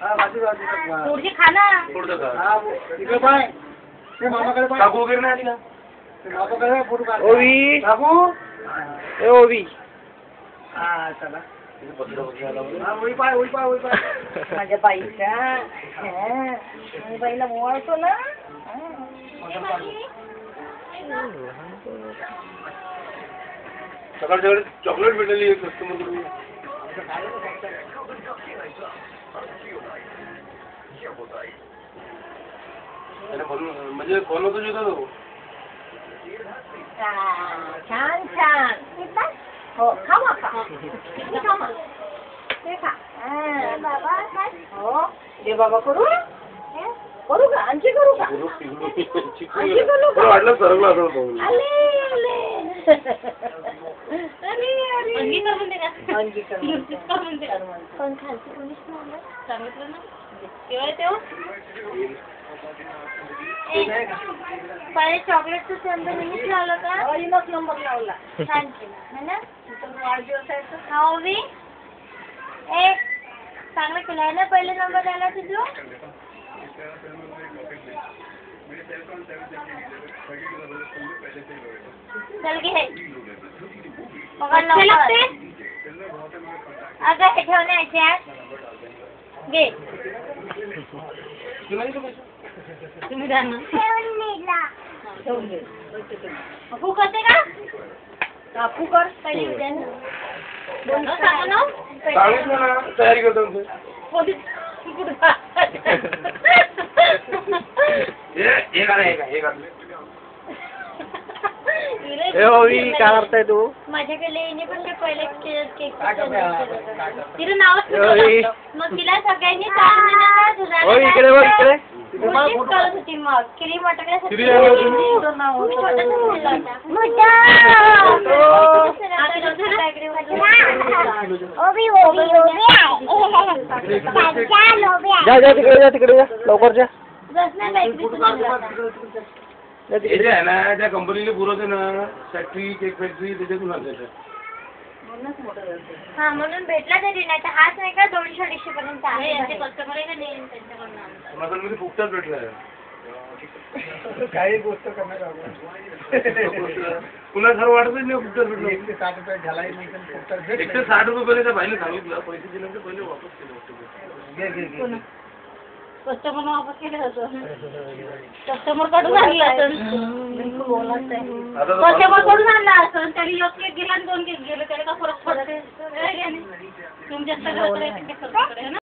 थोडी खा ना. इकडे पाय ते मामाकडे पाय. काकू वगैरे नाही आली का? ते मामाकडे फोटो काढ. ओवी काकू ए ओवी हा चला. हा ओळी पाय ओळी पाय ओळी पाय. माझ्या बाईच्या माझ्या बाईला मोळतो ना. सकाळच्या वेळेस चॉकलेट भेटलेली कस्टमर कडून. म्हणजे बनवतो येतो तो. छान छान. हो खावा खा. ते खा. हो दे बाबा करू करू का आणखी करू का. वाटलं सरकला असं पाहून. पण खालची कोणीच नाही सांगितलं ना केव्हा तेव्हा. पहिले चॉकलेटचं चंद मीच लावलं का. इनच नंबर लावला. छान केला है ना. वाढदिवसाचं खावी ए चांगलं केलं आहे ना. पहिले नंबर द्यायला तुझं. चल घे लागते. अगं हे ठेवण्याचे घे. तुम्ही द्या ना. फूक होते का. फूक कर पहिले द्या ना. सांगा ना. सांगितलं ना तयारी करतो. ए ओवी काय करताय तू. माझ्याकडे येणे पण ते पहिले केक तिला नावच मग तिला सगळ्यांनी इकडे बघ इकडे. करत होती मग क्रीम वाटण्यासाठी. जा जा तिकडे जा तिकडे जा लवकर जा. हे जे आहे ना त्या कंपनीने पुरवते ना फॅक्टरी केक फॅक्टरी त्याच्यातून आणते. हा म्हणून भेटला तरी नाही तर हाच नाही का 200-250 पर्यंत आहे. कस्टमर आहे का नाही त्यांच्याकडून फुकटाच भेटलाय. काही गोष्ट करणार पुन्हा सर्व वाटतच नाही फुकटाच भेटलं. 160 रुपये झालाय नाही तर फुकटाच भेटलं. 160 रुपये पहिले त्या बाईने सांगितलं. पैसे दिल्यानंतर पहिले वापस केले. कस्टमर वापस केलं होतं. कस्टमर कडून आणलं कस्टमर कडून आणला असं तरी एक केक गेला आणि 2 केक गेले. त्याला का फरक पडते. तुमच्या